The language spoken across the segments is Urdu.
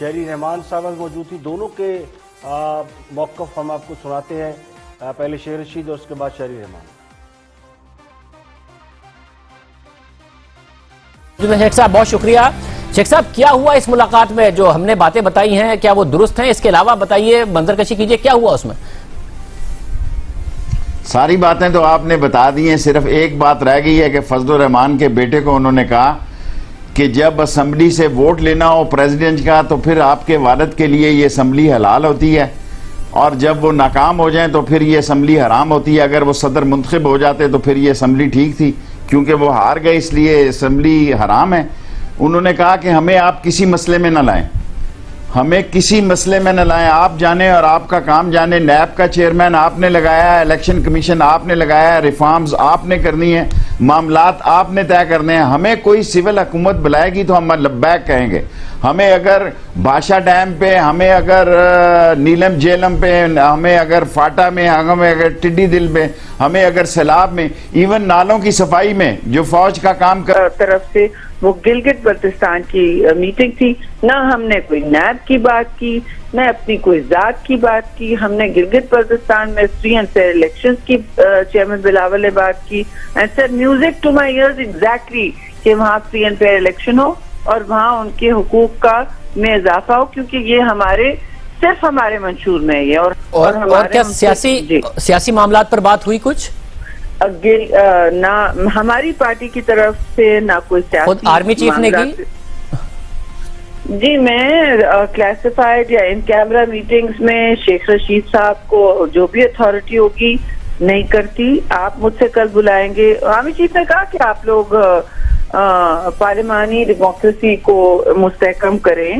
شہری رحمان صاحب موجود تھی. دونوں کے موقف ہم آپ کو سناتے ہیں. پہلے شیر رشید اور اس کے بعد شہری رحمان. شیخ صاحب بہت شکریہ. شیخ صاحب کیا ہوا اس ملاقات میں؟ جو ہم نے باتیں بتائی ہیں کیا وہ درست ہیں؟ اس کے علاوہ بتائیے، منظر کشی کیجئے، کیا ہوا اس میں؟ ساری باتیں تو آپ نے بتا دی ہیں، صرف ایک بات رہ گئی ہے کہ فضل الرحمان کے بیٹے کو انہوں نے کہا کہ جب اسمبلی سے ووٹ لینا ہو پریزیڈنٹ کا تو پھر آپ کے والد کے لیے یہ اسمبلی حلال ہوتی ہے، اور جب وہ ناکام ہو جائیں تو پھر یہ اسمبلی حرام ہوتی ہے. اگر وہ صدر منتخب ہو جاتے تو پھر یہ اسمبلی ٹھیک تھی، کیونکہ وہ ہار گئے اس لیے اسمبلی حرام ہے. انہوں نے کہا کہ ہمیں آپ کسی مسئلے میں نہ لائیں، ہمیں کسی مسئلے میں نہ لائیں، آپ جانیں اور آپ کا کام جانیں. نیب کا چیئرمین آپ نے لگایا ہے، الیکشن کمیشن آپ نے لگایا ہے، ریفارمز آپ نے کرنی ہے، معاملات آپ نے طے کرنے ہیں. ہمیں کوئی سول حکومت بلائے گی تو ہم لبیک کہیں گے. ہمیں اگر بھاشا ڈیم پہ، ہمیں اگر نیلم جیلم پہ، ہمیں اگر فاٹا میں، ہمیں اگر ٹڈی دل میں، ہمیں اگر سیلاب میں، ایون نالوں کی صفائی میں جو فوج کا کام طرف سے وہ گلگت بلتستان کی میٹنگ تھی. نہ ہم نے کوئی نیب کی بات کی، نہ اپنی کوئی ذات کی بات کی. ہم نے گلگت بلتستان میں فری اینڈ فیئر الیکشنز کی چیئرمین بلاول نے بات کی. And sir music to my ears exactly کہ وہاں فری اینڈ فیئر الیکشن ہو اور وہاں ان کے حقوق کا میں اضافہ ہو، کیونکہ یہ ہمارے صرف ہمارے منشور میں ہے. اور کیا سیاسی معاملات پر بات ہوئی کچھ؟ نہ ہماری پارٹی کی طرف سے نہ کوئی سیاسی. خود آرمی چیف نے کی؟ جی میں کلاسیفائڈ یا ان کیمرہ میٹنگز میں شیخ رشید صاحب کو جو بھی اتھارٹی ہوگی نہیں کرتی. آپ مجھ سے کل بلائیں گے. آرمی چیف نے کہا کہ آپ لوگ پارلیمانی ڈیموکریسی کو مستحکم کریں.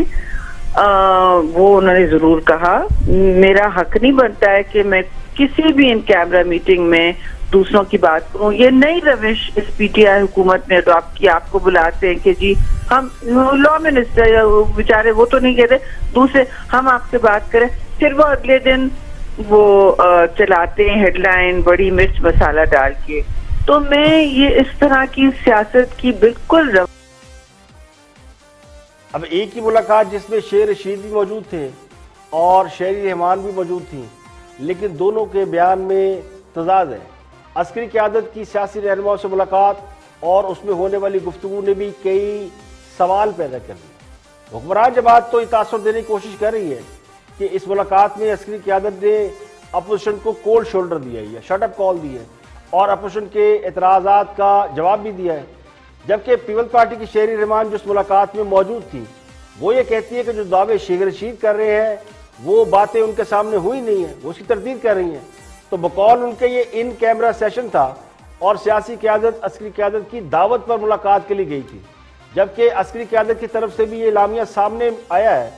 وہ انہوں نے ضرور کہا. میرا حق نہیں بنتا ہے کہ میں کسی بھی ان کیمرہ میٹنگ میں دوسروں کی بات کروں. یہ نئی روش اس پی ٹی آئی حکومت میں تو آپ کو بلاتے ہیں کہ جی ہم لا منسٹر بیچارے وہ تو نہیں کہتے دوسرے ہم آپ سے بات کریں، پھر وہ اگلے دن وہ چلاتے ہیں ہیڈ لائن بڑی مرچ مسالہ ڈال کے. تو میں یہ اس طرح کی سیاست کی بالکل اب ایک ہی ملاقات جس میں شیر رشید بھی موجود تھے اور شہری رحمان بھی موجود تھیں، لیکن دونوں کے بیان میں تضاد ہے. عسکری قیادت کی سیاسی رہنماؤں سے ملاقات اور اس میں ہونے والی گفتگو نے بھی کئی سوال پیدا کر دیے. حکمران جماعت تو یہ تاثر دینے کی کوشش کر رہی ہے کہ اس ملاقات میں عسکری قیادت نے اپوزیشن کو کولڈ شولڈر دیا ہے، شٹ اپ کال دی ہے اور اپوزیشن کے اعتراضات کا جواب بھی دیا ہے. جبکہ پیپلز پارٹی کی شہری رحمان جو اس ملاقات میں موجود تھی وہ یہ کہتی ہے کہ جو دعوے شیخ رشید کر رہے ہیں وہ باتیں ان کے سامنے ہوئی نہیں ہیں، وہ اس کی تردید کر رہی ہیں. تو بقول ان کے یہ ان کیمرہ سیشن تھا اور سیاسی قیادت عسکری قیادت کی دعوت پر ملاقات کے لیے گئی تھی. جبکہ عسکری قیادت کی طرف سے بھی یہ اعلامیہ سامنے آیا ہے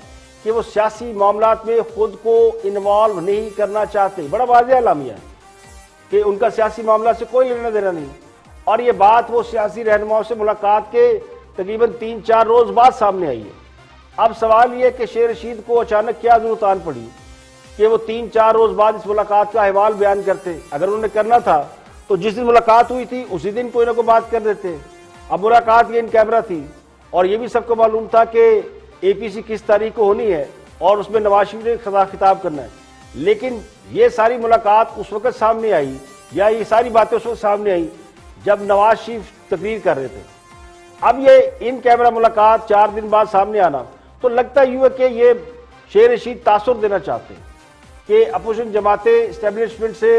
کہ وہ سیاسی معاملات میں خود کو انوالو نہیں کرنا چاہتے. بڑا واضح اعلامیہ ہے کہ ان کا سیاسی معاملات سے کوئی لینا دینا نہیں. اور یہ بات وہ سیاسی رہنماؤں سے ملاقات کے تقریباً 3-4 روز بعد سامنے آئی ہے. اب سوال یہ کہ شیر رشید کو اچانک کیا ضرورت آن پڑی کہ وہ 3-4 روز بعد اس ملاقات کا احوال بیان کرتے؟ اگر انہوں نے کرنا تھا تو جس دن ملاقات ہوئی تھی اسی دن کوئی نہ کوئی بات کر دیتے. اب ملاقات یہ ان کیمرہ تھی اور یہ بھی سب کو معلوم تھا کہ اے پی سی کس تاریخ کو ہونی ہے اور اس میں نواز شریف نے خطاب کرنا ہے. لیکن یہ ساری ملاقات اس وقت سامنے آئی یا یہ ساری باتیں اس وقت سامنے آئی جب نواز شریف تقریر کر رہے تھے. اب یہ ان کیمرہ ملاقات 4 دن بعد سامنے آنا تو لگتا یوں ہے کہ یہ شیر رشید تاثر دینا چاہتے ہیں کہ اپوزیشن جماعتیں اسٹیبلشمنٹ سے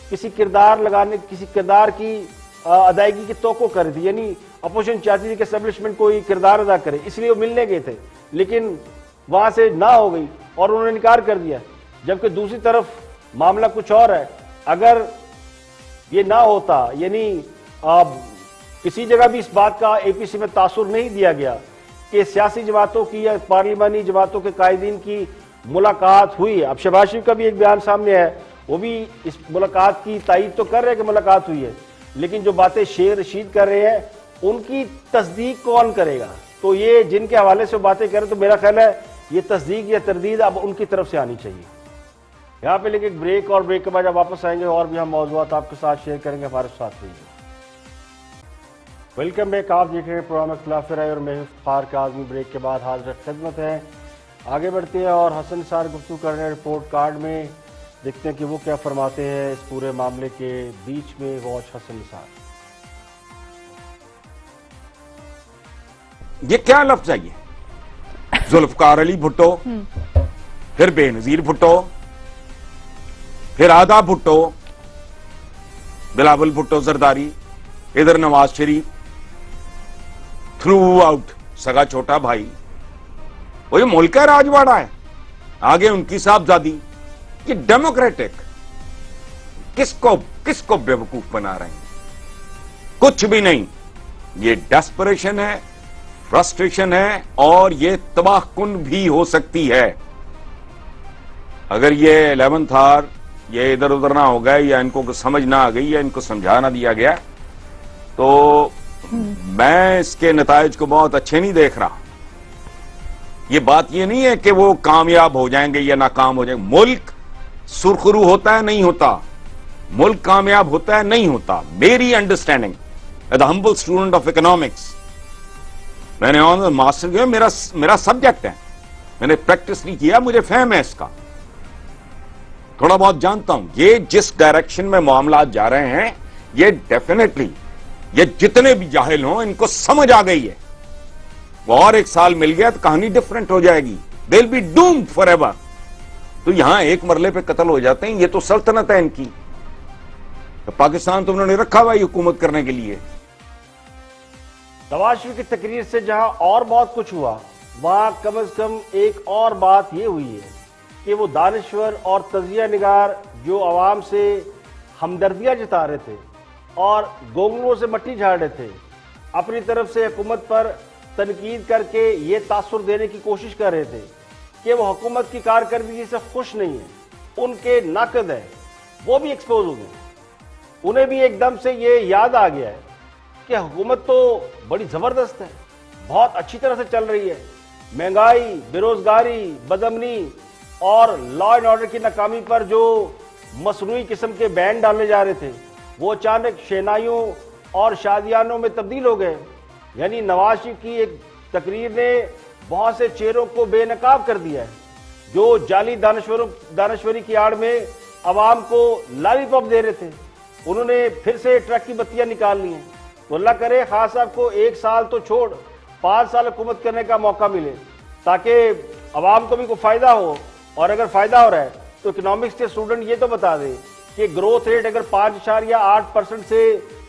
کسی کردار کی ادائیگی کی توقع کر رہی تھی. یعنی اپوزیشن چاہتی تھی کہ اسٹیبلشمنٹ کوئی کردار ادا کرے، اس لیے وہ ملنے گئے تھے لیکن وہاں سے نہ ہو گئی اور انہوں نے انکار کر دیا. جبکہ دوسری طرف معاملہ کچھ اور ہے. اگر یہ نہ ہوتا یعنی کسی جگہ بھی اس بات کا اے پی سی میں تاثر نہیں دیا گیا کہ سیاسی جماعتوں کی یا پارلیمانی جماعتوں کے قائدین کی ملاقات ہوئی ہے. اب شہباز شریف کا بھی ایک بیان سامنے ہے، وہ بھی اس ملاقات کی تائید تو کر رہے ہیں کہ ملاقات ہوئی ہے، لیکن جو باتیں شیر رشید کر رہے ہیں ان کی تصدیق کون کرے گا؟ تو یہ جن کے حوالے سے باتیں کریں تو میرا خیال ہے یہ تصدیق یا تردید اب ان کی طرف سے آنی چاہیے. یہاں پہ لیکن ایک بریک اور بریک کے بعد جب واپس آئیں گے اور بھی ہم موضوعات آپ کے ساتھ شیئر کریں گے. ہمارے ساتھ رہیے. Welcome back. آپ دیکھ رہے ہیں پروگرام اختلاف رائے اور میں افتخار کاظمی. بریک کے بعد حاضر خدمت ہے. آگے بڑھتے ہیں اور حسن نثار گفتگو کر رہے ہیں رپورٹ کارڈ میں. دیکھتے ہیں کہ وہ کیا فرماتے ہیں اس پورے معاملے کے بیچ میں. واچ حسن نثار. یہ کیا لفظ ہے یہ؟ ذوالفقار علی بھٹو، پھر بے نظیر بھٹو، پھر آدھا بھٹو، بلاول بھٹو زرداری، ادھر نواز شریف، تھرو آؤٹ سگا چھوٹا بھائی. وہ یہ ملک ہے راجواڑا ہے، آگے ان کی صاحبزادی. یہ ڈیموکریٹک کس کو بیوقوف بنا رہے ہیں؟ کچھ بھی نہیں. یہ ڈیسپریشن ہے، فرسٹریشن ہے، اور یہ تباہ کن بھی ہو سکتی ہے. اگر یہ 11th آور یہ ادھر ادھر نہ ہو گئے، یا ان کو سمجھ نہ آ گئی، یا ان کو سمجھا نہ دیا گیا، تو میں اس کے نتائج کو بہت اچھے نہیں دیکھ رہا. یہ بات یہ نہیں ہے کہ وہ کامیاب ہو جائیں گے یا ناکام ہو جائیں گے. ملک سرخرو ہوتا ہے نہیں ہوتا، ملک کامیاب ہوتا ہے نہیں ہوتا. میری understanding as a humble student of economics, میں نے ماسٹر کیا، میرا سبجیکٹ ہے، میں نے پریکٹس نہیں کیا، مجھے فہم ہے اس کا، تھوڑا بہت جانتا ہوں. یہ جس ڈائریکشن میں معاملات جا رہے ہیں، یہ ڈیفینیٹلی یہ جتنے بھی جاہل ہوں ان کو سمجھ آ گئی ہے. وہ اور ایک سال مل گیا تو کہانی ڈیفرنٹ ہو جائے گی. they'll be doomed forever. تو یہاں ایک مرلے پہ قتل ہو جاتے ہیں. یہ تو سلطنت ہے ان کی. پاکستان تو انہوں نے رکھا ہوا ہے حکومت کرنے کے لیے. نواز شریف کی تقریر سے جہاں اور بہت کچھ ہوا، وہاں کم از کم ایک اور بات یہ ہوئی ہے کہ وہ دانشور اور تجزیہ نگار جو عوام سے ہمدردیاں جتا رہے تھے اور گونگلوں سے مٹی جھاڑ رہے تھے، اپنی طرف سے حکومت پر تنقید کر کے یہ تاثر دینے کی کوشش کر رہے تھے کہ وہ حکومت کی کارکردگی سے خوش نہیں ہیں، ان کے ناقد ہیں، وہ بھی ایکسپوز ہو گئے. انہیں بھی ایک دم سے یہ یاد آ گیا ہے کہ حکومت تو بڑی زبردست ہے، بہت اچھی طرح سے چل رہی ہے. مہنگائی، بے روزگاری، بدامنی اور لا اینڈ آرڈر کی ناکامی پر جو مصنوعی قسم کے بین ڈالے جا رہے تھے وہ اچانک شہنائیوں اور شادیانوں میں تبدیل ہو گئے. یعنی نواز شریف کی ایک تقریر نے بہت سے چہروں کو بے نقاب کر دیا ہے جو جعلی دانشوری کی آڑ میں عوام کو لالی پاپ دے رہے تھے. انہوں نے پھر سے ٹرک کی بتیاں نکال لی ہیں. تو اللہ کرے خان صاحب کو 1 سال تو چھوڑ 5 سال حکومت کرنے کا موقع ملے تاکہ عوام کو بھی کوئی فائدہ ہو. اور اگر فائدہ ہو رہا ہے تو اکنامکس کے اسٹوڈنٹ یہ تو بتا دیں کہ گروتھ ریٹ اگر 5.8% سے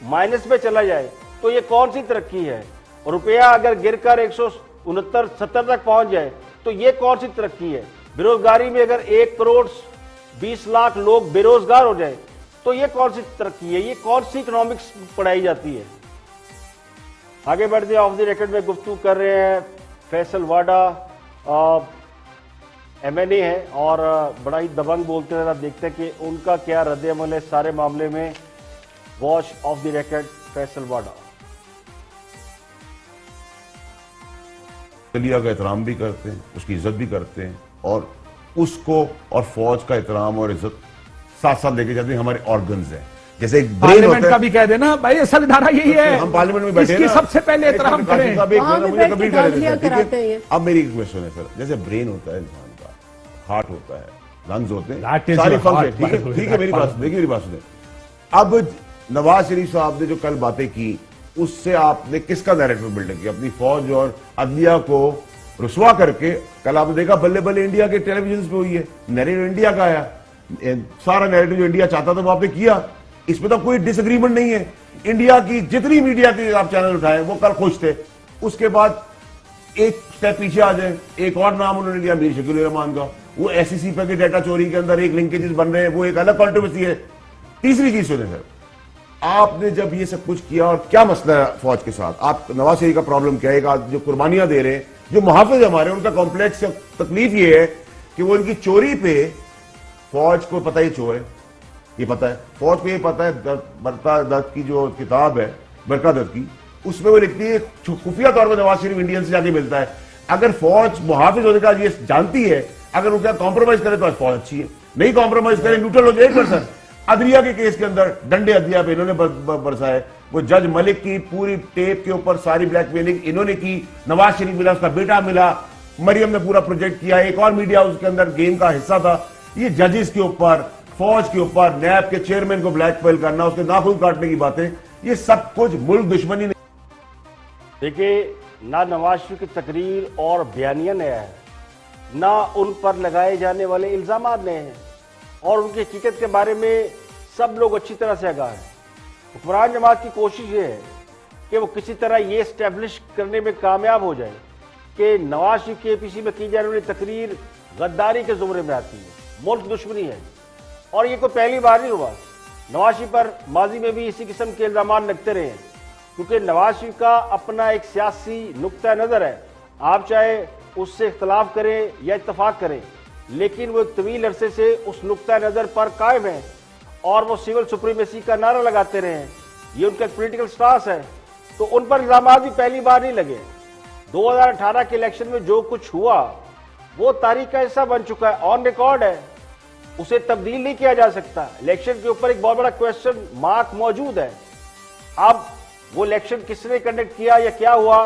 مائنس میں چلا جائے تو یہ کون سی ترقی ہے؟ روپیہ اگر گر کر 169-70 تک پہنچ جائے تو یہ کون سی ترقی ہے؟ بے روزگاری میں اگر 1 کروڑ 20 لاکھ لوگ بے روزگار ہو جائے تو یہ کون سی ترقی ہے؟ یہ کون سی اکنامکس پڑھائی جاتی ہے؟ آگے بڑھتے ہیں. آف دی ریکارڈ میں گفتگو کر رہے ہیں فیصل واڈا، MNA ہے اور بڑا ہی دبنگ بولتے ہیں. آپ دیکھتے ہیں کہ ان کا کیا رد عمل ہے سارے معاملے میں. Watch off the record Faisal Vawda. علیہ کا احترام بھی کرتے ہیں، اس کی عزت بھی کرتے ہیں، اور اس کو اور فوج کا احترام اور عزت ساتھ ساتھ لے کے جاتے ہیں. ہمارے آرگنز ہیں، جیسے ایک برین پارلیمنٹ ہوتا کا ہے. بھی کہہ دینا بھائی اصل دھارا یہی ہے، ہم پارلیمنٹ میں بیٹھے اس کی نا، سب سے پہلے احترام کریں. مجھے کبھی اب میری ایک کوشچن ہے سر، جیسے برین ہوتا ہے انسان کا، ہارٹ ہوتا ہے، لنگز ہوتے ہیں، ساری فنکشن ٹھیک ہے. میری بات دیکھیے، میری بات سنیں. اب نواز شریف صاحب نے جو کل باتیں کی اس سے آپ نے کس کا نیریٹو بلڈ کیا؟ اپنی فوج اور عدلیہ کو رسوا کر کے. کل آپ نے دیکھا بلے بلے انڈیا کے ٹیلی ویژن پہ ہوئی ہے، نیریٹو انڈیا کا آیا، سارا نیریٹو جو انڈیا چاہتا تھا وہ آپ نے کیا. اس پہ تو کوئی ڈس ایگریمنٹ نہیں ہے. انڈیا کی جتنی میڈیا کے آپ چینل اٹھائے وہ کل خوش تھے. اس کے بعد ایک سٹیپ پیچھے آ جائیں، ایک اور نام انہوں نے لیا میر شکیل الرحمان کا. وہ SEC پہ کے ڈیٹا چوری کے اندر ایک لنکیجز بن رہے ہیں، وہ ایک الگ کنٹروورسی ہے. تیسری چیز سنیں سر، آپ نے جب یہ سب کچھ کیا، اور کیا مسئلہ ہے فوج کے ساتھ؟ آپ نواز شریف کا پرابلم کیا ہے؟ ایک جو قربانیاں دے رہے ہیں، جو محافظ ہمارے، ان کا کمپلیکس تکلیف یہ ہے کہ وہ ان کی چوری پہ فوج کو پتہ ہی چور ہے، یہ پتہ ہے فوج کو، یہ پتہ ہے. برقع دت کی جو کتاب ہے برقع دت کی، اس میں وہ لکھتی ہے خفیہ طور پر نواز شریف انڈین سے جا کے ملتا ہے. اگر فوج محافظ ہونے کا یہ جانتی ہے، اگر ان کا کمپرومائز کرے تو فوج اچھی ہے، نہیں کمپرومائز کرے نیوٹرل ہو جائے 1%. عدلیہ کے کیس کے اندر ڈنڈے عدلیہ پہ انہوں نے برسائے. وہ جج ملک کی پوری ٹیپ کے اوپر ساری بلیک میلنگ انہوں نے کی. نواز شریف ملا، اس کا بیٹا ملا، مریم نے پورا پروجیکٹ کیا, ایک اور میڈیا اس کے اندر گیم کا حصہ تھا. یہ ججز کے اوپر, فوج کے اوپر, نیب کے چیئرمین کو بلیک میل کرنا, اس کے ناخن کاٹنے کی باتیں, یہ سب کچھ ملک دشمنی نہیں. دیکھیے, نہ نواز شریف کی تقریر اور بیانیہ نیا ہے, نہ ان پر لگائے جانے والے الزامات نئے ہیں, اور ان کی حقیقت کے بارے میں سب لوگ اچھی طرح سے آگاہ ہیں. حکمران جماعت کی کوشش یہ ہے کہ وہ کسی طرح یہ اسٹیبلش کرنے میں کامیاب ہو جائے کہ نواز شریف کی اے پی سی میں کی جانے والی تقریر غداری کے زمرے میں آتی ہے, ملک دشمنی ہے. اور یہ کوئی پہلی بار نہیں ہوا, نواز شریف پر ماضی میں بھی اسی قسم کے الزامات لگتے رہے ہیں, کیونکہ نواز شریف کا اپنا ایک سیاسی نقطہ نظر ہے. آپ چاہے اس سے اختلاف کریں یا اتفاق کریں, لیکن وہ ایک طویل عرصے سے اس نقطہ نظر پر قائم ہیں, اور وہ سول سپریمیسی کا نعرہ لگاتے رہے ہیں. یہ ان کا ایک پولیٹیکل سٹانس ہے. تو ان پر الزامات بھی پہلی بار نہیں لگے. 2018 کے الیکشن میں جو کچھ ہوا وہ تاریخ کا حصہ بن چکا ہے, آن ریکارڈ ہے, اسے تبدیل نہیں کیا جا سکتا. الیکشن کے اوپر ایک بہت بڑا کویسچن مارک موجود ہے. اب وہ الیکشن کس نے کنڈکٹ کیا یا کیا ہوا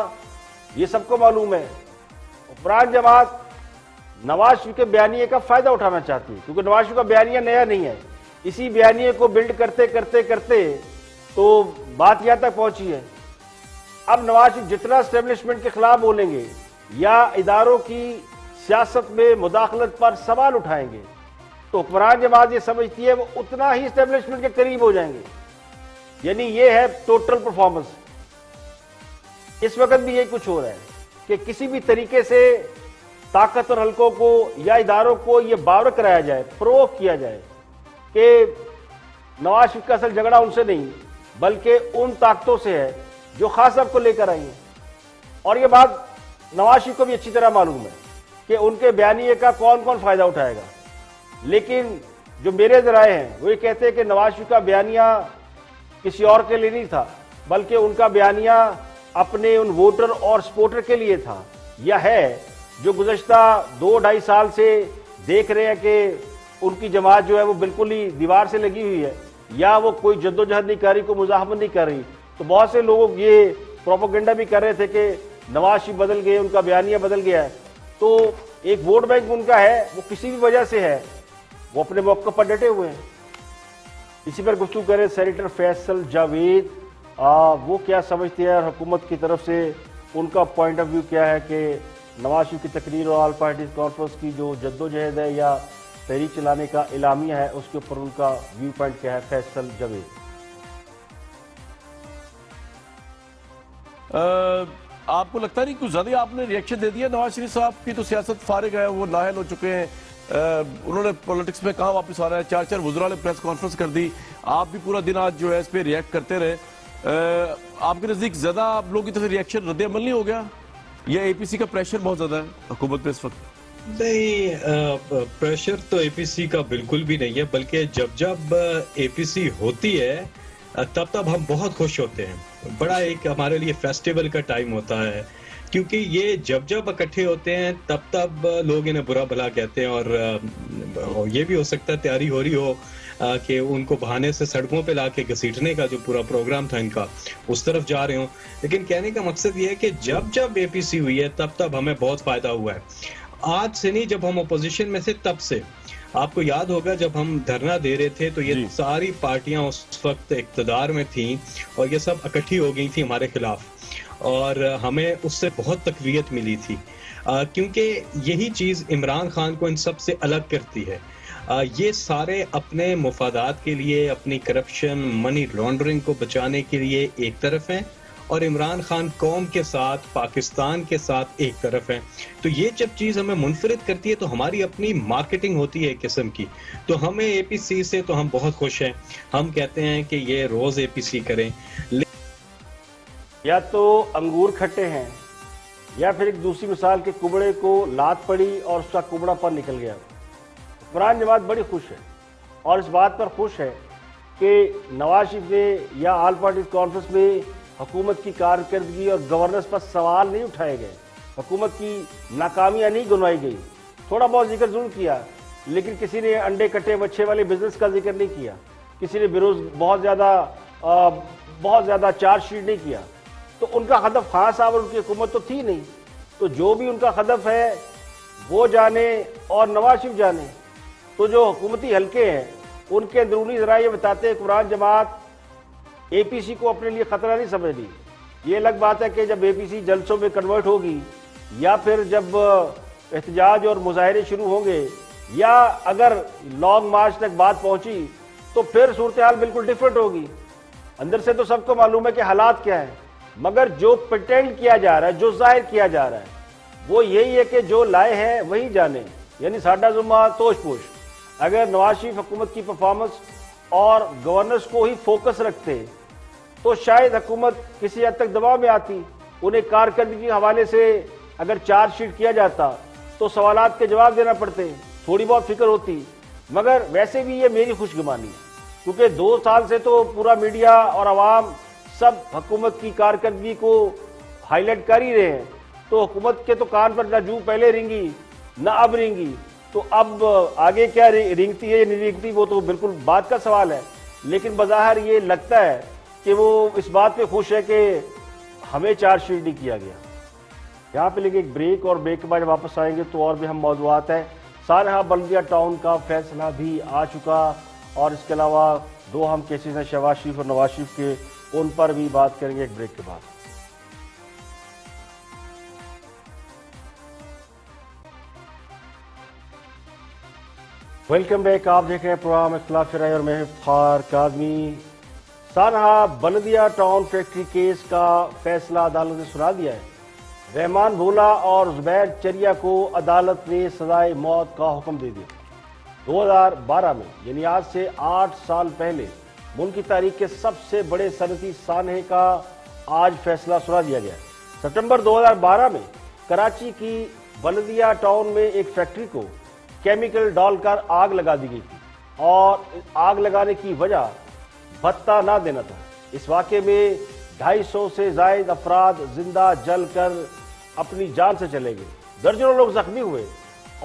یہ سب کو معلوم ہے. حکمران جماعت نواز شریف کے بیانیے کا فائدہ اٹھانا چاہتی ہے, کیونکہ نواز شریف کا بیانیہ نیا نہیں ہے. اسی بیانیے کو بلڈ کرتے کرتے کرتے تو بات یہاں تک پہنچی ہے. اب نواز شریف جتنا اسٹیبلشمنٹ کے خلاف بولیں گے یا اداروں کی سیاست میں مداخلت پر سوال اٹھائیں گے, تو حکمران جماعت یہ سمجھتی ہے وہ اتنا ہی اسٹیبلشمنٹ کے قریب ہو جائیں گے. یعنی یہ ہے ٹوٹل پرفارمنس. اس وقت بھی یہی کچھ ہو رہا ہے کہ کسی بھی طریقے سے طاقتور حلقوں کو یا اداروں کو یہ باور کرایا جائے, پرووک کیا جائے کہ نواز شریف کا اصل جھگڑا ان سے نہیں بلکہ ان طاقتوں سے ہے جو خاص صاحب کو لے کر آئی ہیں. اور یہ بات نواز شریف کو بھی اچھی طرح معلوم ہے کہ ان کے بیانیے کا کون کون فائدہ اٹھائے گا. لیکن جو میرے ذرائع ہیں وہ یہ کہتے ہیں کہ نواز شریف کا بیانیہ کسی اور کے لیے نہیں تھا, بلکہ ان کا بیانیہ اپنے ان ووٹر اور سپورٹر کے لیے تھا, یا ہے جو گزشتہ 2-2.5 سال سے دیکھ رہے ہیں کہ ان کی جماعت جو ہے وہ بالکل ہی دیوار سے لگی ہوئی ہے, یا وہ کوئی جدوجہد نہیں کر رہی, کوئی مزاحمت نہیں کر رہی. تو بہت سے لوگ یہ پروپیگنڈا بھی کر رہے تھے کہ نواز شریف بدل گئے, ان کا بیانیہ بدل گیا ہے. تو ایک ووٹ بینک ان کا ہے, وہ کسی بھی وجہ سے ہے, وہ اپنے موقع پر ڈٹے ہوئے ہیں. اسی پر گفتگو کریں سینیٹر فیصل جاوید, وہ کیا سمجھتے ہیں اور حکومت کی طرف سے ان کا پوائنٹ آف ویو کیا ہے کہ نواز شریف کی تقریر اور آل پارٹیز کانفرنس کی جو جدوجہد ہے یا تحریک چلانے کا اعلامیہ ہے اس کے اوپر ان کا ویو پوائنٹ کیا ہے؟ فیصل جاوید. آپ کو لگتا نہیں کچھ زیادہ آپ نے ریئیکشن دے دیا؟ نواز شریف صاحب کی تو سیاست فارغ ہے, وہ نااہل ہو چکے ہیں, انہوں نے پولیٹکس میں کہاں واپس آ رہا ہے. 4 وزراء نے پریس کانفرنس کر دی, آپ بھی پورا دن آج جو ہے اس پہ ریئیکٹ کرتے رہے. آپ کے نزدیک زیادہ آپ لوگوں کی طرف ریئیکشن رد عمل نہیں ہو گیا, یا اے پی سی کا پریشر بہت زیادہ ہے حکومت پہ اس وقت؟ نہیں, پریشر تو اے پی سی کا بالکل بھی نہیں ہے, بلکہ جب اے پی سی ہوتی ہے تب ہم بہت خوش ہوتے ہیں. بڑا ایک ہمارے لیے فیسٹیول کا ٹائم ہوتا ہے, کیونکہ یہ جب اکٹھے ہوتے ہیں تب لوگ انہیں برا بھلا کہتے ہیں, اور یہ بھی ہو سکتا ہے تیاری ہو رہی ہو کہ ان کو بہانے سے سڑکوں پہ لا کے گھسیٹنے کا جو پورا پروگرام تھا ان کا اس طرف جا رہے ہوں. لیکن کہنے کا مقصد یہ ہے کہ جب اے پی سی ہوئی ہے تب ہمیں بہت فائدہ ہوا ہے. آج سے نہیں, جب ہم اپوزیشن میں سے تب سے. آپ کو یاد ہوگا جب ہم دھرنا دے رہے تھے تو یہ ساری پارٹیاں اس وقت اقتدار میں تھیں اور یہ سب اکٹھی ہو گئی تھیں ہمارے خلاف, اور ہمیں اس سے بہت تقویت ملی تھی, کیونکہ یہی چیز عمران خان کو ان سب سے الگ کرتی ہے. یہ سارے اپنے مفادات کے لیے, اپنی کرپشن منی لانڈرنگ کو بچانے کے لیے ایک طرف ہیں, اور عمران خان قوم کے ساتھ, پاکستان کے ساتھ ایک طرف ہیں. تو یہ جب چیز ہمیں منفرد کرتی ہے تو ہماری اپنی مارکیٹنگ ہوتی ہے ایک قسم کی. تو ہمیں اے پی سی سے تو ہم بہت خوش ہیں, ہم کہتے ہیں کہ یہ روز اے پی سی کریں. یا تو انگور کھٹے ہیں یا پھر ایک دوسری مثال کے کبڑے کو لات پڑی اور اس کا کبڑا پر نکل گیا. حکمران جماعت بڑی خوش ہے اور اس بات پر خوش ہے کہ نواز شریف نے یا آل پارٹیز کانفرنس میں حکومت کی کارکردگی اور گورننس پر سوال نہیں اٹھائے گئے, حکومت کی ناکامیاں نہیں گنوائی گئی. تھوڑا بہت ذکر ضرور کیا, لیکن کسی نے انڈے کٹے بچے والے بزنس کا ذکر نہیں کیا, کسی نے بہت زیادہ چارج شیٹ نہیں کیا. تو ان کا ہدف خاص صاحب اور ان کی حکومت تو تھی نہیں. تو جو بھی ان کا ہدف ہے وہ جانے اور نواز شریف جانے. تو جو حکومتی حلقے ہیں ان کے اندرونی ذرائع یہ بتاتے ہیں قرآن جماعت اے پی سی کو اپنے لیے خطرہ نہیں سمجھ رہی. یہ الگ بات ہے کہ جب اے پی سی جلسوں میں کنورٹ ہوگی یا پھر جب احتجاج اور مظاہرے شروع ہوں گے یا اگر لانگ مارچ تک بات پہنچی تو پھر صورتحال بالکل ڈیفرنٹ ہوگی. اندر سے تو سب کو معلوم ہے کہ حالات کیا ہیں, مگر جو پریٹینڈ کیا جا رہا ہے, جو ظاہر کیا جا رہا ہے وہ یہی ہے کہ جو لائے ہیں وہی جانے, یعنی ساڈا ذمہ توش پوش. اگر نواز شریف حکومت کی پرفارمنس اور گورننس کو ہی فوکس رکھتے تو شاید حکومت کسی حد تک دباؤ میں آتی. انہیں کارکردگی کے حوالے سے اگر چارج شیٹ کیا جاتا تو سوالات کے جواب دینا پڑتے, تھوڑی بہت فکر ہوتی. مگر ویسے بھی یہ میری خوش گمانی ہے کیونکہ 2 سال سے تو پورا میڈیا اور عوام سب حکومت کی کارکردگی کو ہائی لائٹ کر ہی رہے ہیں. تو حکومت کے تو کان پر نہ جو پہلے رینگی نہ اب رینگی, تو اب آگے کیا رینگتی ہے یا نہیں رینگتی وہ تو بالکل بات کا سوال ہے. لیکن بظاہر یہ لگتا ہے کہ وہ اس بات پہ خوش ہے کہ ہمیں چارج شیٹ نہیں کیا گیا. یہاں پہ لیں گے ایک بریک, اور بریک کے بعد واپس آئیں گے تو اور بھی ہم موضوعات ہیں. سانحہ بلدیہ ٹاؤن کا فیصلہ بھی آ چکا, اور اس کے علاوہ 2 اہم کیسز ہیں شہباز شریف اور نواز شریف کے, ان پر بھی بات کریں گے ایک بریک کے بعد. ویلکم بیک, آپ دیکھ رہے ہیں پروگرام اختلاف رائے اور میں افتخار کاظمی. سانحہ بلدیہ ٹاؤن فیکٹری کیس کا فیصلہ عدالت نے سنا دیا ہے. رحمان بھولا اور زبیر چریا کو عدالت نے سزائے موت کا حکم دے دیا. 2012 میں یعنی آج سے 8 سال پہلے ملک کی تاریخ کے سب سے بڑے صنعتی سانحے کا آج فیصلہ سنا دیا گیا. ستمبر 2012 میں کراچی کی بلدیہ ٹاؤن میں ایک فیکٹری کو کیمیکل ڈال کر آگ لگا دی گئی تھی, اور آگ لگانے کی وجہ بھتہ نہ دینا تھا. اس واقعے میں 250 سے زائد افراد زندہ جل کر اپنی جان سے چلے گئے, درجنوں لوگ زخمی ہوئے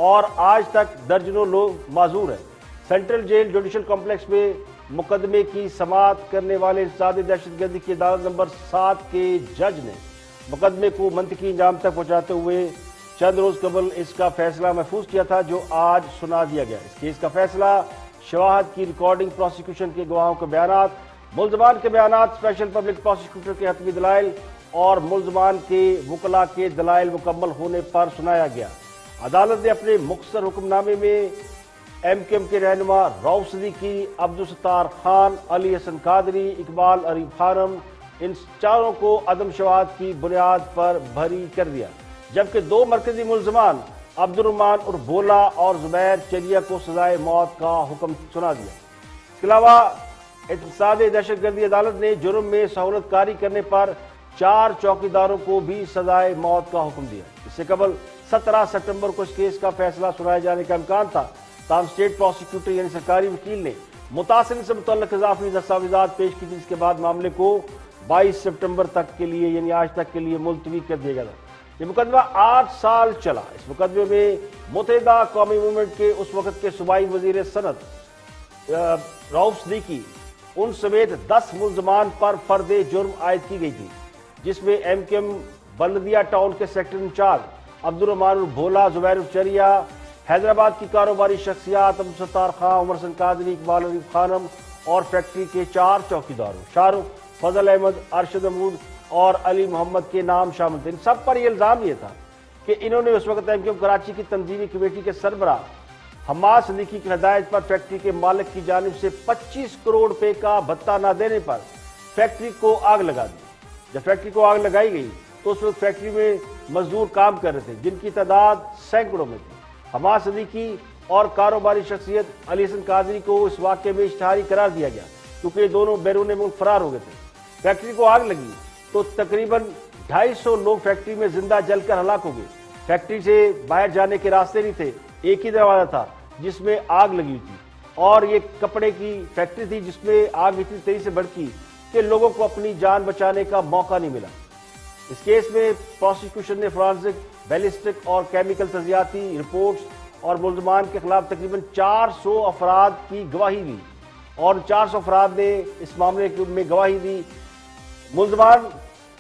اور آج تک درجنوں لوگ معذور ہیں. سینٹرل جیل جوڈیشل کمپلیکس میں مقدمے کی سماعت کرنے والے انسداد دہشت گردی کی عدالت نمبر 7 کے جج نے مقدمے کو منطقی انجام تک پہنچاتے ہوئے چند روز قبل اس کا فیصلہ محفوظ کیا تھا, جو آج سنا دیا گیا. اس کیس کا فیصلہ شواہد کی ریکارڈنگ, پروسیکیوشن کے گواہوں کے بیانات, ملزمان کے بیانات, اسپیشل پبلک پروسیکیوٹر کے حتمی دلائل اور ملزمان کے وکلاء کے دلائل مکمل ہونے پر سنایا گیا. عدالت نے اپنے مختصر حکم نامے میں ایم کیو ایم کے رہنما رؤف صدیقی, عبدالستار خان, علی حسن قادری, اقبال عریف خانم, ان 4 کو عدم شواہد کی بنیاد پر بری کر دیا, جبکہ 2 مرکزی ملزمان عبد الرحمان اور بھولا اور زبیر چریا کو سزائے موت کا حکم سنا دیا. اس کے علاوہ اقتصاد دہشت گردی عدالت نے جرم میں سہولت کاری کرنے پر 4 چوکیداروں کو بھی سزائے موت کا حکم دیا. اس سے قبل 17 ستمبر کو اس کیس کا فیصلہ سنائے جانے کا امکان تھا, تاہم اسٹیٹ پروسیکیوٹر یعنی سرکاری وکیل نے متاثرین سے متعلق اضافی دستاویزات پیش کی تھی. اس کے بعد معاملے کو 22 سپٹمبر تک کے لیے یعنی آج تک کے لیے ملتوی کر دیا گیا تھا. یہ مقدمہ 8 سال چلا. اس مقدمے میں متحدہ قومی موومنٹ کے اس وقت کے صوبائی وزیر صنعت رؤف صدیقی ان سمیت 10 ملزمان پر فرد جرم عائد کی گئی تھی, جس میں ایم کیو ایم بلدیہ ٹاؤن کے سیکٹر انچارج عبد الرحمان بھولا, زبیر چریا, حیدرآباد کی کاروباری شخصیات عبدالستار خان, عمر حسن قادری, اقبال عریف خانم اور فیکٹری کے 4 چوکیداروں شاہ رخ, فضل احمد, ارشد محمود اور علی محمد کے نام شامل تھے. ان سب پر یہ الزام یہ تھا کہ انہوں نے اس وقت ایم کیو ایم کراچی کی تنظیمی کمیٹی کے سربراہ حماد صدیقی کی ہدایت پر فیکٹری کے مالک کی جانب سے 25 کروڑ روپے کا بھتہ نہ دینے پر فیکٹری کو آگ لگا دی. جب فیکٹری کو آگ لگائی گئی تو اس وقت فیکٹری میں مزدور کام کر رہے تھے, جن کی تعداد سینکڑوں میں تھی. حماد صدیقی اور کاروباری شخصیت علی حسن قادری کو اس واقعے میں اشتہاری قرار دیا گیا کیونکہ یہ دونوں بیرون ملک فرار ہو گئے تھے. فیکٹری کو آگ لگی تو تقریباً 250 لوگ فیکٹری میں زندہ جل کر ہلاک ہو گئے. فیکٹری سے باہر جانے کے راستے نہیں تھے, ایک ہی دروازہ تھا جس میں آگ لگی تھی, اور یہ کپڑے کی فیکٹری تھی جس میں آگ اتنی تیزی سے بھڑکی کہ لوگوں کو اپنی جان بچانے کا موقع نہیں ملا. اس کیس میں پروسیکیوشن نے فرانسک, بیلسٹک اور کیمیکل تجزیاتی رپورٹس اور ملزمان کے خلاف تقریباً 400 افراد کی گواہی دی, اور 400 افراد نے اس معاملے میں گواہی دی. ملزمان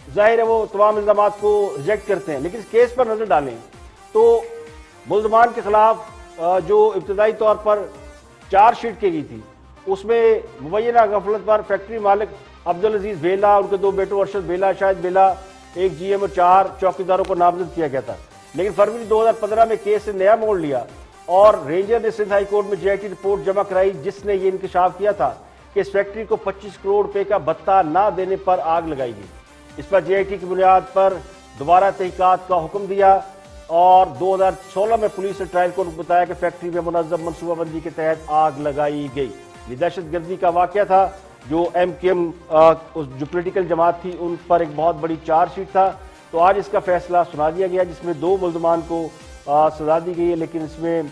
ظاہر ہے وہ تمام الزامات کو ریجیکٹ کرتے ہیں، لیکن اس کیس پر نظر ڈالیں تو ملزمان کے خلاف جو ابتدائی طور پر چارج شیٹ کی گئی تھی اس میں مبینہ غفلت پر فیکٹری مالک عبدالعزیز بیلا، ان کے 2 بیٹوں ارشد بیلا، شاہد بیلا، 1 GM اور 4 چوکیداروں کو نامزد کیا گیا تھا. لیکن فروری 2015 میں کیس سے نیا موڑ لیا اور رینجر نے سندھ ہائی کورٹ میں JIT رپورٹ جمع کرائی جس نے یہ انکشاف کیا تھا کہ اس فیکٹری کو 25 کروڑ روپے کا بھتہ نہ دینے پر آگ لگائی گئی. اس پر JIT کی بنیاد پر دوبارہ تحقیقات کا حکم دیا اور 2016 میں پولیس نے ٹرائل کورٹ کو بتایا کہ فیکٹری میں منظم منصوبہ بندی کے تحت آگ لگائی گئی. یہ دہشت گردی کا واقعہ تھا جو MKM جو پولیٹیکل جماعت تھی ان پر ایک بہت بڑی چارج شیٹ تھا. تو آج اس کا فیصلہ سنا دیا گیا جس میں 2 ملزمان کو سزا دی گئی ہے، لیکن اس میں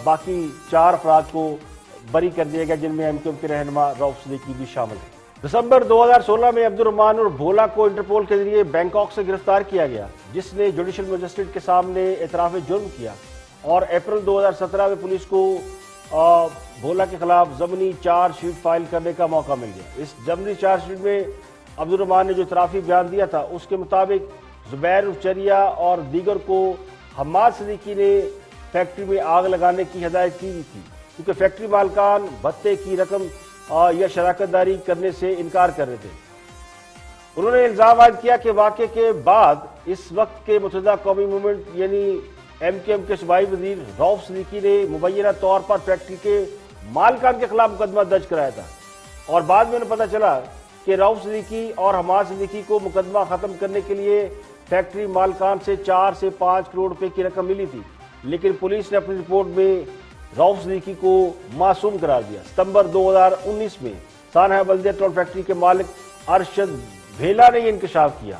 باقی 4 افراد کو بری کر دیا گیا جن میں MKM کے رہنما رؤف صدیقی بھی شامل ہیں. دسمبر 2016 میں عبدالرحمان اور بھولا کو انٹرپول کے ذریعے بینکاک سے گرفتار کیا گیا جس نے جوڈیشل مجسٹریٹ کے سامنے اعتراف جرم کیا اور اپریل 2017 میں پولیس کو بھولا کے خلاف ضمنی چارج شیٹ فائل کرنے کا موقع مل گیا. اس ضمنی چارج شیٹ میں عبدالرحمان نے جو اعترافی بیان دیا تھا اس کے مطابق زبیر چریا اور دیگر کو حماد صدیقی نے فیکٹری میں آگ لگانے کی ہدایت کی تھی کیونکہ فیکٹری مالکان بھتے کی رقم یا شراکت داری کرنے سے انکار کر رہے تھے. انہوں نے الزام عائد کیا کہ واقعے کے بعد اس وقت کے متحدہ قومی موومنٹ یعنی MKM کے صوبائی وزیر رؤف صدیقی نے مبینہ طور پر فیکٹری کے مالکان کے خلاف مقدمہ درج کرایا تھا اور بعد میں انہیں پتہ چلا کہ رؤف صدیقی اور حماد صدیقی کو مقدمہ ختم کرنے کے لیے فیکٹری مالکان سے 4 سے 5 کروڑ روپے کی رقم ملی تھی، لیکن پولیس نے اپنی رپورٹ میں رؤف صدیقی کو معصوم قرار دیا. ستمبر 2019 میں سانحہ بلدیہ ٹول فیکٹری کے مالک ارشد بھیلا نے یہ انکشاف کیا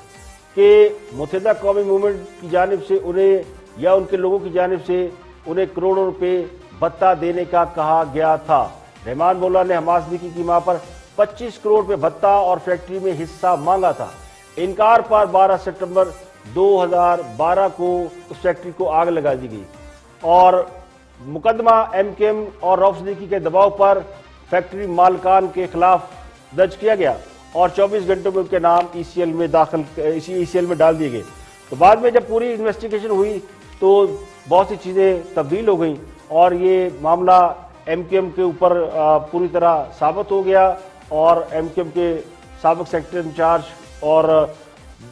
کہ متحدہ قومی موومنٹ کی جانب سے انہیں یا ان کے لوگوں کی جانب سے انہیں کروڑوں روپے بھتہ دینے کا کہا گیا تھا. رحمان بولا نے حماد صدیقی کی ماں پر 25 کروڑ روپے بھتہ اور فیکٹری میں حصہ مانگا تھا. انکار پر 12 ستمبر 2012 کو اس فیکٹری کو آگ لگا دی گئی اور مقدمہ MKM اور رؤف صدیقی کے دباؤ پر فیکٹری مالکان کے خلاف درج کیا گیا اور 24 گھنٹوں میں ان کے نام ECL میں ڈال دیے گئے. تو بعد میں جب پوری انویسٹیگیشن ہوئی تو بہت سی چیزیں تبدیل ہو گئیں اور یہ معاملہ MKM کے اوپر پوری طرح ثابت ہو گیا اور MKM کے سابق سیکٹری انچارج اور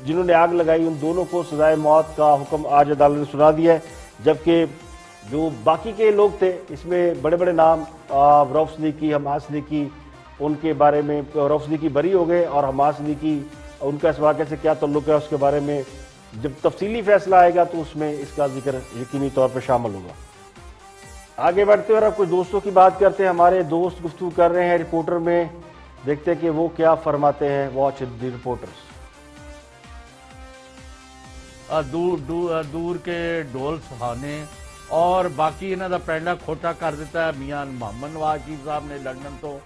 جنہوں نے آگ لگائی ان دونوں کو سزائے موت کا حکم آج عدالت نے سنا دیا ہے. جبکہ جو باقی کے لوگ تھے اس میں بڑے بڑے نام رؤف صدیقی، حماد صدیقی، ان کے بارے میں رؤف صدیقی بری ہو گئے اور حماد صدیقی ان کا اس واقعے سے کیا تعلق ہے اس کے بارے میں جب تفصیلی فیصلہ آئے گا تو اس میں اس کا ذکر یقینی طور پر شامل ہوگا. آگے بڑھتے ہوئے کچھ دوستوں کی بات کرتے ہیں. ہمارے دوست گفتگو کر رہے ہیں رپورٹر میں، دیکھتے ہیں کہ وہ کیا فرماتے ہیں. واچ دی رپورٹرز. دور کے ڈول سہانے اور باقی انہوں کا پینڈا کھوٹا کر دیتا ہے میاں محمد نواز شریف صاحب نے لندن تو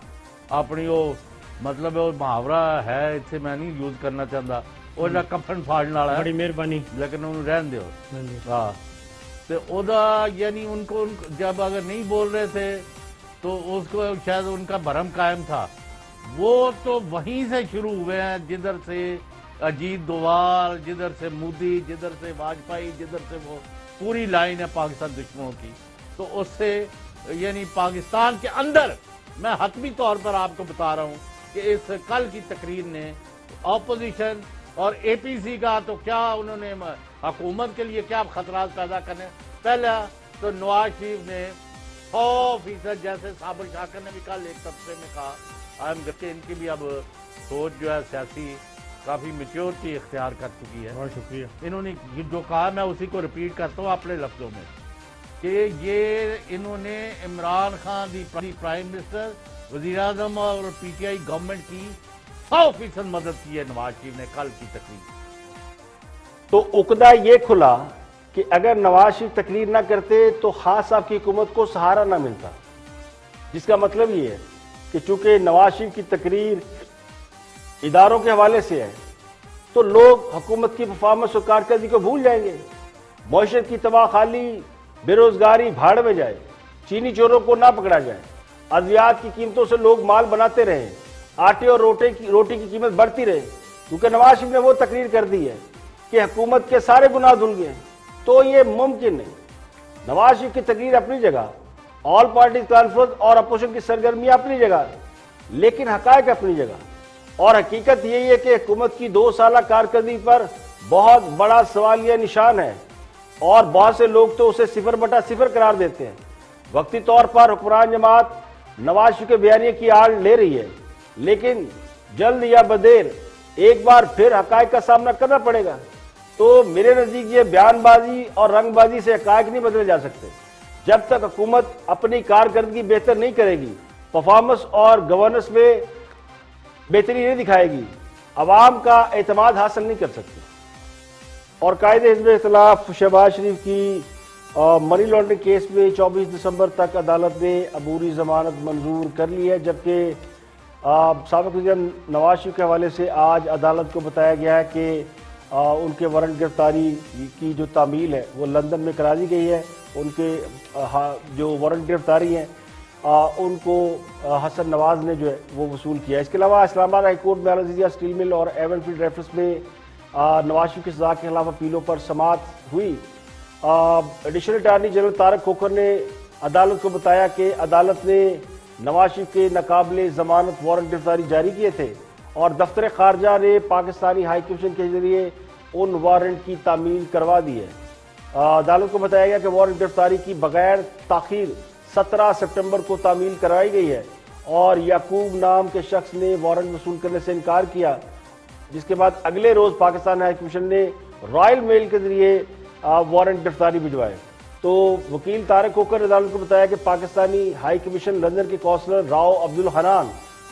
اپنی وہ مطلب وہ محاورہ ہے اتنے میں نہیں یوز کرنا چاہتا وہ کفن فاڑنے والا ہے بڑی مہربانی لیکن انہوں رہن دیو. ہاں تو یعنی ان کو جب اگر نہیں بول رہے تھے تو اس کو شاید ان کا بھرم قائم تھا. وہ تو وہیں سے شروع ہوئے ہیں جدھر سے اجیت دوال، جدھر سے مودی، جدھر سے واجپئی، جدھر سے وہ پوری لائن ہے پاکستان دشمنوں کی. تو اس سے یعنی پاکستان کے اندر میں حتمی طور پر آپ کو بتا رہا ہوں کہ اس کل کی تقریر نے اپوزیشن اور APC کا تو کیا انہوں نے حکومت کے لیے کیا خطرات پیدا کرنے. پہلا تو نواز شریف نے 100% جیسے صابر شاکر نے بھی کل ایک تبصرے میں کہا کہ ان کی بھی اب سوچ جو ہے سیاسی کافی میچورٹی اختیار کر چکی ہے. بہت شکریہ. انہوں نے جو کہا میں اسی کو ریپیٹ کرتا ہوں اپنے لفظوں میں کہ یہ انہوں نے Imran Khan the prime minister, وزیر اعظم اور PTI گورنمنٹ کی 100% مدد کی ہے نواز شریف نے کل کی تقریر. تو عقدہ یہ کھلا کہ اگر نواز شریف تقریر نہ کرتے تو خان صاحب کی حکومت کو سہارا نہ ملتا، جس کا مطلب یہ ہے کہ چونکہ نواز شریف کی تقریر اداروں کے حوالے سے ہے تو لوگ حکومت کی پرفارمنس اور کارکردگی کو بھول جائیں گے. معیشت کی تباہ خالی، بے روزگاری بھاڑ میں جائے، چینی چوروں کو نہ پکڑا جائے، ادویات کی قیمتوں سے لوگ مال بناتے رہیں، آٹے اور روٹی کی قیمت بڑھتی رہے، کیونکہ نواز شریف نے وہ تقریر کر دی ہے کہ حکومت کے سارے گناہ دھل گئے، تو یہ ممکن نہیں۔ نواز شریف کی تقریر اپنی جگہ، آل پارٹیز کانفرنس اور اپوزیشن کی سرگرمیاں اپنی جگہ، لیکن حقائق اپنی جگہ، اور حقیقت یہی ہے کہ حکومت کی 2 سالہ کارکردگی پر بہت بڑا سوالیہ نشان ہے، اور بہت سے لوگ تو اسے 0/0 قرار دیتے ہیں۔ وقتی طور پر حکمران جماعت نواز شریف کے بیانیے کی آڑ لے رہی ہے، لیکن جلد یا بدیر ایک بار پھر حقائق کا سامنا کرنا پڑے گا۔ تو میرے نزدیک یہ بیان بازی اور رنگ بازی سے حقائق نہیں بدلے جا سکتے۔ جب تک حکومت اپنی کارکردگی بہتر نہیں کرے گی، پرفارمنس اور گورننس میں بہتری نہیں دکھائے گی، عوام کا اعتماد حاصل نہیں کر سکتی۔ اور قائد حزب اختلاف شہباز شریف کی منی لانڈرنگ کیس میں 24 دسمبر تک عدالت نے عبوری ضمانت منظور کر لی ہے، جبکہ سابق وزیر نواز شریف کے حوالے سے آج عدالت کو بتایا گیا ہے کہ ان کے وارنٹ گرفتاری کی جو تعمیل ہے وہ لندن میں کرا دی گئی ہے۔ ان کے جو وارنٹ گرفتاری ہیں ان کو حسن نواز نے جو ہے وہ وصول کیا ہے۔ اس کے علاوہ اسلام آباد ہائی کورٹ میں العزیزیہ اسٹیل مل اور ایون فیلڈ ریفرنس میں نواز شریف کی سزا کے خلاف اپیلوں پر سماعت ہوئی۔ Additional attorney general Tariq Khokhar نے عدالت کو بتایا کہ عدالت نے نواز شریف کے ناقابل ضمانت وارنٹ گرفتاری جاری کیے تھے، اور دفتر خارجہ نے پاکستانی ہائی کمیشن کے ذریعے ان وارنٹ کی تعمیل کروا دی ہے۔ عدالت کو بتایا گیا کہ وارنٹ گرفتاری کی بغیر تاخیر 17 سپٹمبر کو تعمیل کرائی گئی ہے، اور یعقوب نام کے شخص نے وارنٹ وصول کرنے سے انکار کیا، جس کے بعد اگلے روز پاکستان ہائی کمیشن نے رائل میل کے ذریعے وارنٹ گرفتاری بھجوائے۔ تو وکیل طارق کھوکھر نے عدالت کو بتایا کہ پاکستانی ہائی کمیشن لندن کے کونسلر راؤ عبدالحنان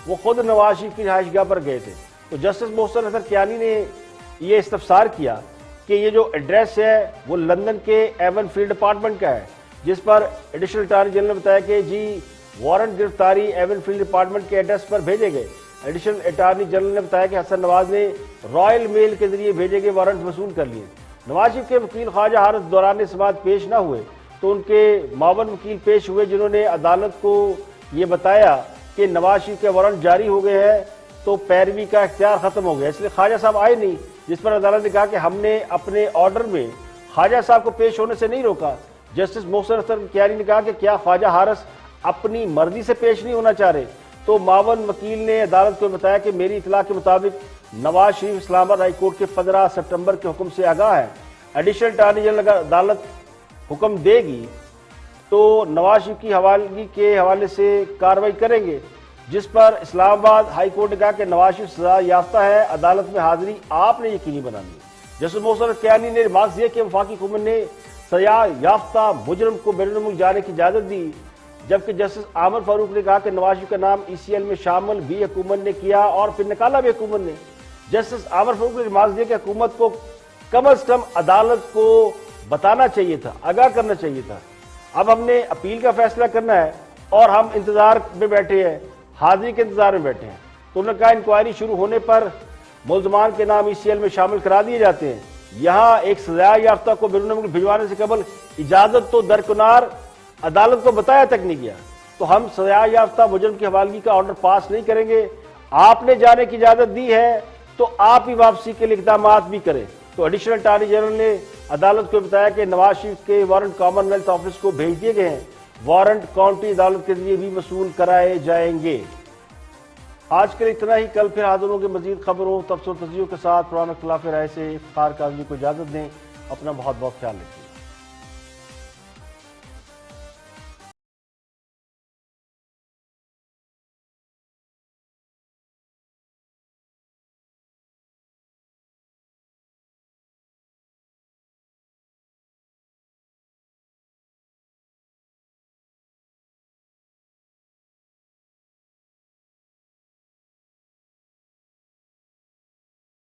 وہ خود نواز شریف کی رہائش گاہ پر گئے تھے۔ تو جسٹس محسن حسن کیانی نے یہ استفسار کیا کہ یہ جو ایڈریس ہے وہ لندن کے ایون فیلڈ اپارٹمنٹ کا ہے، جس پر ایڈیشنل اٹارنی جنرل نے بتایا کہ جی وارنٹ گرفتاری ایون فیلڈ اپارٹمنٹ کے ایڈریس پر بھیجے گئے۔ ایڈیشنل اٹارنی جنرل نے بتایا کہ حسن نواز نے رائل میل کے ذریعے بھیجے گئے وارنٹ وصول کر لیے۔ نواز شریف کے وکیل خواجہ حارث دوران سماعت پیش نہ ہوئے تو ان کے معاون وکیل پیش ہوئے، جنہوں نے عدالت کو یہ بتایا کہ نواز شریف کے وارنٹ جاری ہو گئے ہیں تو پیروی کا اختیار ختم ہو گیا، اس لیے خواجہ صاحب آئے نہیں، جس پر عدالت نے کہا کہ ہم نے اپنے آرڈر میں خواجہ صاحب کو پیش ہونے سے نہیں روکا۔ جسٹس محسن حسن کیانی نے کہا کہ کیا خواجہ حارث اپنی مرضی سے پیش نہیں ہونا چاہ رہے؟ تو معاون وکیل نے عدالت کو بتایا کہ میری اطلاع کے مطابق نواز شریف اسلام آباد ہائی کورٹ کے 15 سپٹمبر کے حکم سے آگاہ ہے۔ ایڈیشنل اٹارنی جنرل اگر عدالت حکم دے گی تو نواز شریف کی حوالگی کے حوالے سے کارروائی کریں گے، جس پر اسلام آباد ہائی کورٹ نے کہا کہ نواز شریف سزا یافتہ ہے، عدالت میں حاضری آپ نے یقینی بنانی ہے۔ جسٹس محسن کیانی نے ریمارکس دیا کہ وفاقی حکومت نے سزا یافتہ مجرم کو بیرون ملک جانے کی اجازت دی، جبکہ جسٹس عامر فاروق نے کہا کہ نواز شریف کا نام ECL میں شامل بھی حکومت نے کیا اور پھر نکالا بھی حکومت نے۔ جسٹس عامر فاروق نے ریمارکس دیا کہ حکومت کو کم از کم عدالت کو بتانا چاہیے تھا، آگاہ کرنا چاہیے تھا۔ اب ہم نے اپیل کا فیصلہ کرنا ہے اور ہم انتظار میں بیٹھے ہیں، حاضری کے انتظار میں بیٹھے ہیں۔ تو انہوں نے کہا انکوائری شروع ہونے پر ملزمان کے نام ECL میں شامل کرا دیے جاتے ہیں۔ یہاں ایک سزا یافتہ کو بیرون ملک بھجوانے سے قبل اجازت تو درکنار عدالت کو بتایا تک نہیں گیا، تو ہم سزا یافتہ مجرم کی حوالگی کا آرڈر پاس نہیں کریں گے۔ آپ نے جانے کی اجازت دی ہے تو آپ ہی واپسی کے لیے اقدامات بھی کریں۔ تو ایڈیشنل اٹارنی جنرل نے عدالت کو بتایا کہ نواز شریف کے وارنٹ کامن ویلتھ آفس کو بھیج دیے گئے ہیں، وارنٹ کاؤنٹی عدالت کے ذریعے بھی وصول کرائے جائیں گے۔ آج کے لیے اتنا ہی، کل پھر حاضر ہوں گے مزید خبروں، تبصروں، تجزیوں کے ساتھ۔ پروگرام اختلاف رائے سے افتخار کاظمی کو اجازت دیں، اپنا بہت بہت خیال رکھیں۔